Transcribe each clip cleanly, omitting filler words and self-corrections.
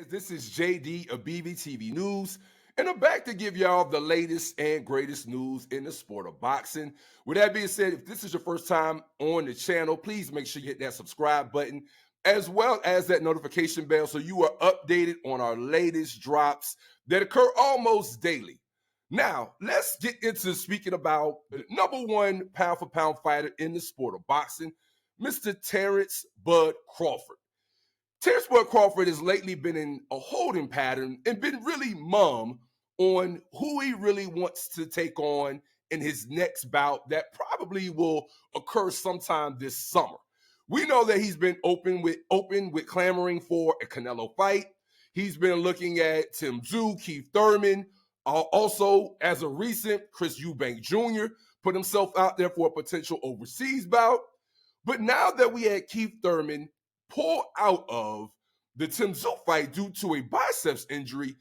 This is JD of Bvtvnews, and I'm back to give y'all the latest and greatest news in the sport of boxing. With that being said, if this is your first time on the channel, please make sure you hit that subscribe button as well as that notification bell so you are updated on our latest drops that occur almost daily. Now, let's get into speaking about the number one pound for pound fighter in the sport of boxing, Mr. Terence Bud Crawford. Terence Crawford has lately been in a holding pattern and been really mum on who he really wants to take on in his next bout that probably will occur sometime this summer. We know that he's been open with clamoring for a Canelo fight. He's been looking at Tim Tszyu, Keith Thurman. Also, as a recent, Chris Eubank Jr. put himself out there for a potential overseas bout. But now that we had Keith Thurman pull out of the Tim Tszyu fight due to a biceps injury,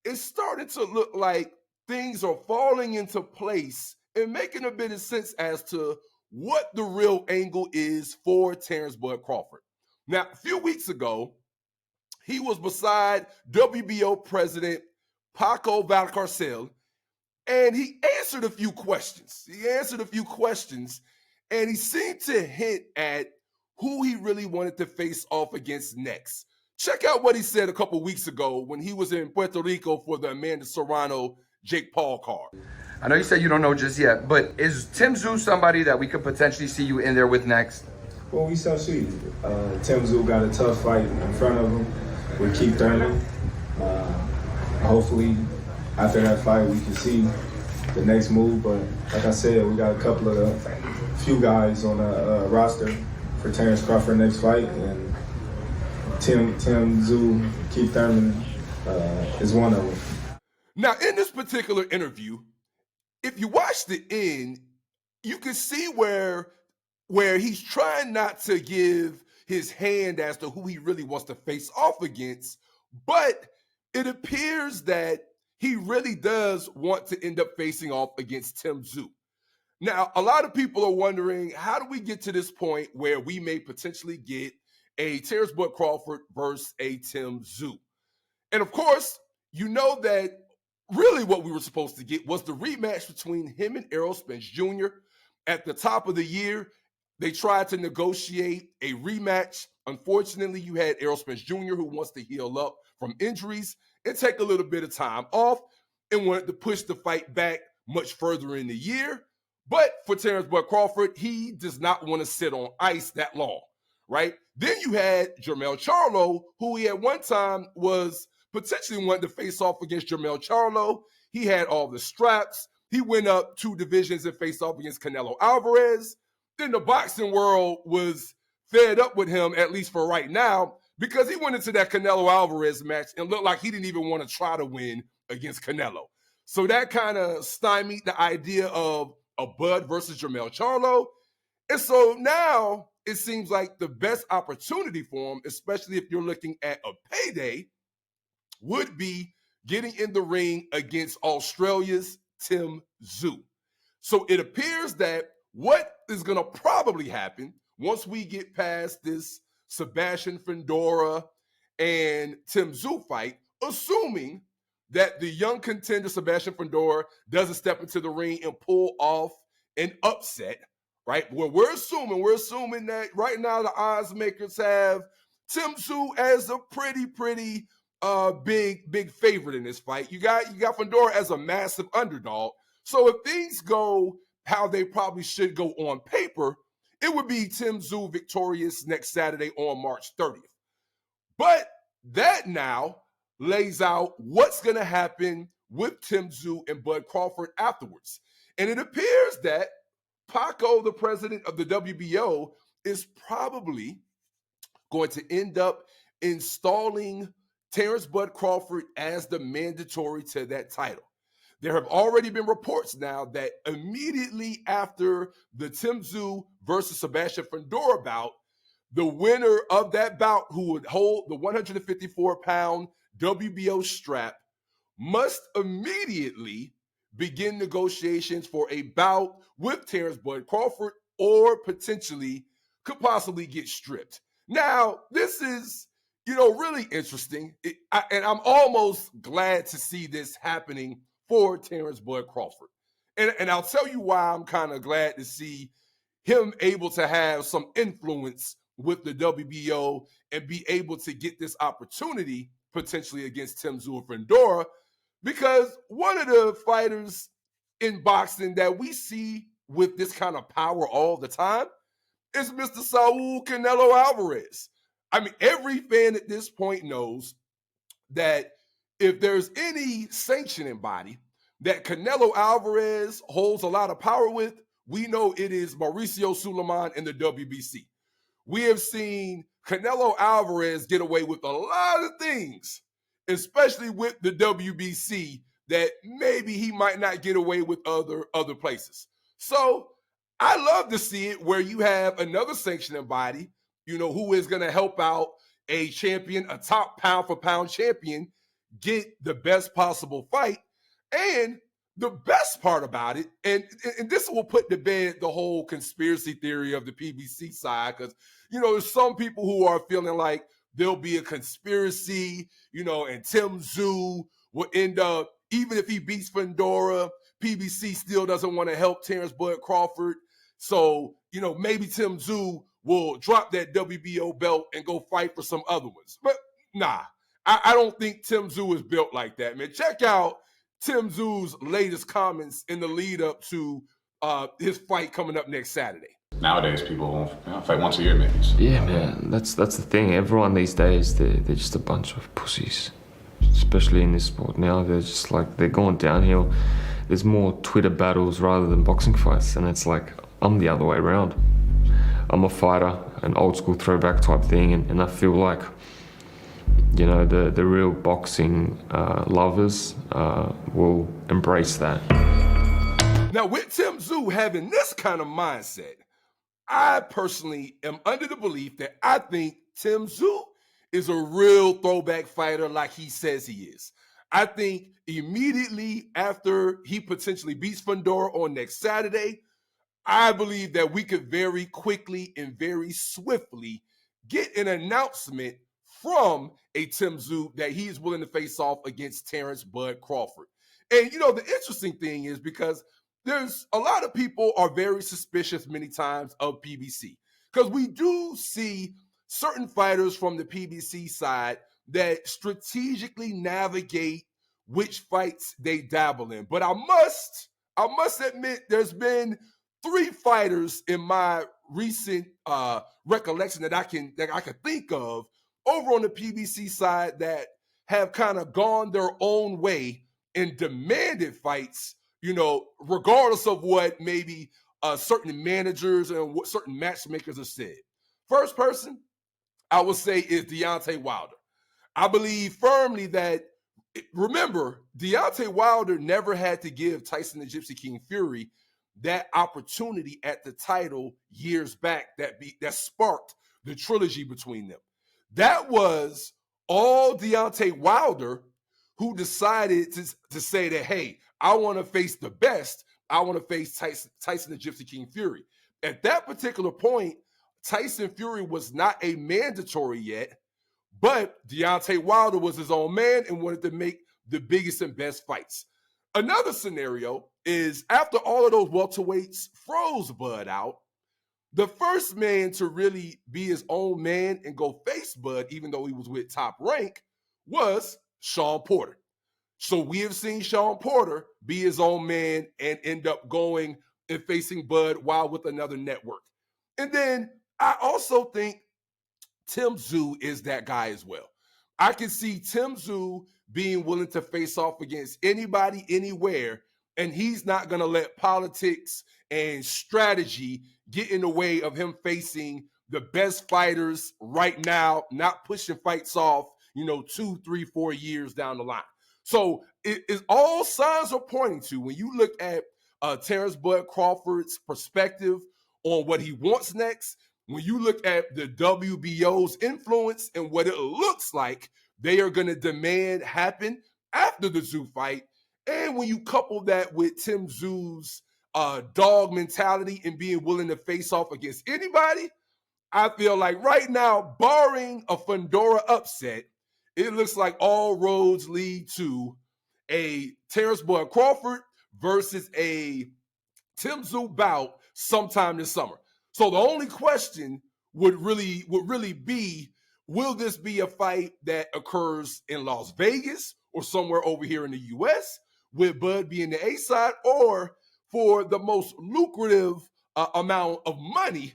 it's starting to look like things are falling into place and making a bit of sense as to what the real angle is for Terence Bud Crawford. Now, a few weeks ago, he was beside WBO president Paco Valcarcel, and he answered a few questions. And he seemed to hint at who he really wanted to face off against next. Check out what he said a couple weeks ago when he was in Puerto Rico for the Amanda Serrano Jake Paul card. I know you said you don't know just yet, but is Tim Tszyu somebody that we could potentially see you in there with next? Well, we shall see. Tim Tszyu got a tough fight in front of him with Keith Thurman. Hopefully, after that fight, we can see the next move. But like I said, we got a couple of the few guys on the roster for Terence Crawford next fight, and Tim Tszyu, Keith Thurman is one of them. Now, in this particular interview, if you watch the end, you can see where he's trying not to give his hand as to who he really wants to face off against, but it appears that he really does want to end up facing off against Tim Tszyu. Now, a lot of people are wondering, how do we get to this point where we may potentially get a Terence Bud Crawford versus a Tim Tszyu? And of course, you know that really what we were supposed to get was the rematch between him and Errol Spence Jr. At the top of the year, they tried to negotiate a rematch. Unfortunately, you had Errol Spence Jr. who wants to heal up from injuries and take a little bit of time off and wanted to push the fight back much further in the year. But for Terence Bud Crawford, he does not want to sit on ice that long, right? Then you had Jermell Charlo, who he at one time was potentially wanting to face off against Jermell Charlo. He had all the straps. He went up 2 divisions and faced off against Canelo Alvarez. Then the boxing world was fed up with him, at least for right now, because he went into that Canelo Alvarez match and looked like he didn't even want to try to win against Canelo. So that kind of stymied the idea of a Bud versus Jermell Charlo. And so now it seems like the best opportunity for him, especially if you're looking at a payday, would be getting in the ring against Australia's Tim Tszyu. So it appears that what is going to probably happen once we get past this Sebastian Fundora and Tim Tszyu fight, assuming that the young contender Sebastian Fundora doesn't step into the ring and pull off an upset, right? Well, we're assuming that right now the odds makers have Tim Tszyu as a pretty big favorite in this fight. You got Fundora as a massive underdog. So if things go how they probably should go on paper, it would be Tim Tszyu victorious next Saturday on March 30th. But that now lays out what's going to happen with Tim Tszyu and Bud Crawford afterwards. And it appears that Paco, the president of the WBO, is probably going to end up installing Terence Bud Crawford as the mandatory to that title. There have already been reports now that immediately after the Tim Tszyu versus Sebastian Fundora bout, the winner of that bout, who would hold the 154-pound WBO strap, must immediately begin negotiations for a bout with Terence Bud Crawford, or potentially could possibly get stripped. Now, this is, really interesting. And I'm almost glad to see this happening for Terence Bud Crawford. And I'll tell you why I'm kind of glad to see him able to have some influence with the WBO and be able to get this opportunity potentially against Tim Tszyu and Fundora, because one of the fighters in boxing that we see with this kind of power all the time is Mr. Saul Canelo Alvarez. I mean, every fan at this point knows that if there's any sanctioning body that Canelo Alvarez holds a lot of power with, we know it is Mauricio Suleiman and the WBC. We have seen Canelo Alvarez get away with a lot of things, especially with the WBC, that maybe he might not get away with other places. So I love to see it where you have another sanctioning body, who is going to help out a champion, a top pound for pound champion, get the best possible fight. And the best part about it, and this will put to bed the whole conspiracy theory of the PBC side, because, there's some people who are feeling like there'll be a conspiracy, and Tim Tszyu will end up, even if he beats Fundora, PBC still doesn't want to help Terence Bud Crawford. So, maybe Tim Tszyu will drop that WBO belt and go fight for some other ones. But nah, I don't think Tim Tszyu is built like that, man. Check out Tim Tszyu's latest comments in the lead up to his fight coming up next Saturday. Nowadays, people fight once a year, maybe. Yeah, man, that's the thing. Everyone these days, they're just a bunch of pussies. Especially in this sport now, they're just like, they're going downhill. There's more Twitter battles rather than boxing fights, and it's like, I'm the other way around. I'm a fighter, an old school throwback type thing, and I feel like, the real boxing lovers will embrace that. Now, with Tim Tszyu having this kind of mindset, I personally am under the belief that I think Tim Tszyu is a real throwback fighter like he says he is. I think immediately after he potentially beats Fundora on next Saturday, I believe that we could very quickly and very swiftly get an announcement from a Tim Tszyu that he is willing to face off against Terence Bud Crawford. And, the interesting thing is, because there's a lot of people are very suspicious many times of PBC, because we do see certain fighters from the PBC side that strategically navigate which fights they dabble in. But I must admit, there's been 3 fighters in my recent recollection that I can think of over on the PBC side that have kind of gone their own way and demanded fights, regardless of what maybe certain managers and what certain matchmakers have said. First person I would say is Deontay Wilder. I believe firmly that, remember, Deontay Wilder never had to give Tyson the Gypsy King Fury that opportunity at the title years back that sparked the trilogy between them. That was all Deontay Wilder, who decided to say that, hey, I want to face the best. I want to face Tyson the Gypsy King Fury. At that particular point, Tyson Fury was not a mandatory yet, but Deontay Wilder was his own man and wanted to make the biggest and best fights. Another scenario is, after all of those welterweights froze Bud out, the first man to really be his own man and go face Bud, even though he was with Top Rank, was Sean Porter. So we have seen Sean Porter be his own man and end up going and facing Bud while with another network. And then I also think Tim Tszyu is that guy as well. I can see Tim Tszyu being willing to face off against anybody, anywhere, and he's not going to let politics and strategy get in the way of him facing the best fighters right now, not pushing fights off, 2, 3, 4 years down the line. So all signs are pointing to, when you look at Terence Bud Crawford's perspective on what he wants next, when you look at the WBO's influence and what it looks like they are going to demand happen after the Tszyu fight, and when you couple that with Tim Tszyu's dog mentality and being willing to face off against anybody, I feel like right now, barring a Fundora upset, it looks like all roads lead to a Terence Crawford versus a Tim Tszyu bout sometime this summer. So the only question would really be, will this be a fight that occurs in Las Vegas or somewhere over here in the US, with Bud being the A side, or for the most lucrative amount of money,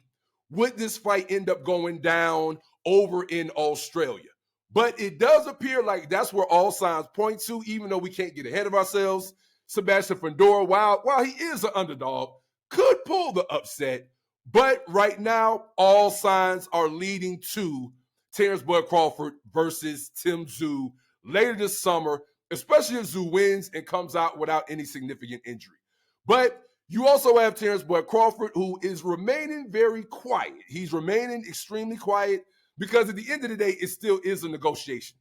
would this fight end up going down over in Australia? But it does appear like that's where all signs point to, even though we can't get ahead of ourselves. Sebastian Fundora, while he is an underdog, could pull the upset. But right now, all signs are leading to Terence Crawford versus Tim Tszyu later this summer, especially if Tszyu wins and comes out without any significant injury. But you also have Terence Crawford, who is remaining very quiet. He's remaining extremely quiet because at the end of the day, it still is a negotiation.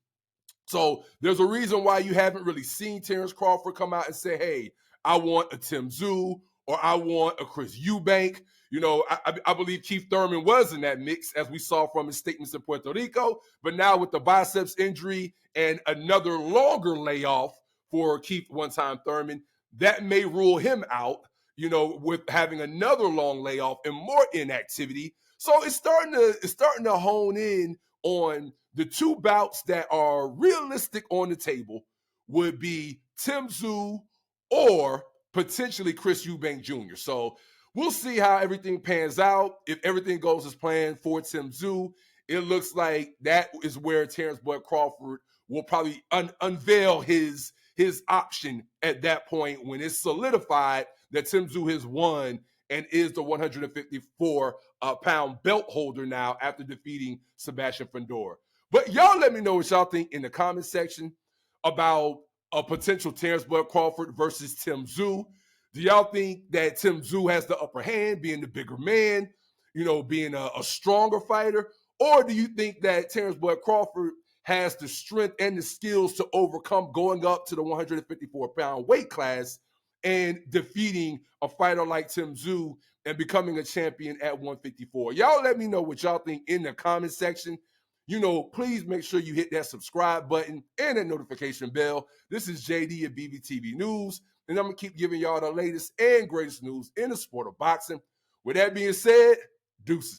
So there's a reason why you haven't really seen Terence Crawford come out and say, hey, I want a Tim Tszyu or I want a Chris Eubank. You know, I believe Keith Thurman was in that mix, as we saw from his statements in Puerto Rico. But now with the biceps injury and another longer layoff for Keith one-time Thurman, that may rule him out, you know, with having another long layoff and more inactivity. So it's starting to hone in on the two bouts that are realistic on the table would be Tim Tszyu or potentially Chris Eubank Jr. So we'll see how everything pans out. If everything goes as planned for Tim Tszyu, it looks like that is where Terence Crawford will probably unveil his option at that point, when it's solidified that Tim Tszyu has won and is the 154-pound belt holder now after defeating Sebastian Fundora. But y'all let me know what y'all think in the comment section about a potential Terence Crawford versus Tim Tszyu. Do y'all think that Tim Tszyu has the upper hand, being the bigger man, you know, being a stronger fighter? Or do you think that Terence Crawford has the strength and the skills to overcome going up to the 154-pound weight class and defeating a fighter like Tim Tszyu and becoming a champion at 154? Y'all let me know what y'all think in the comment section. You know, please make sure you hit that subscribe button and that notification bell. This is JD at Bvtvnews, and I'm going to keep giving y'all the latest and greatest news in the sport of boxing. With that being said, deuces.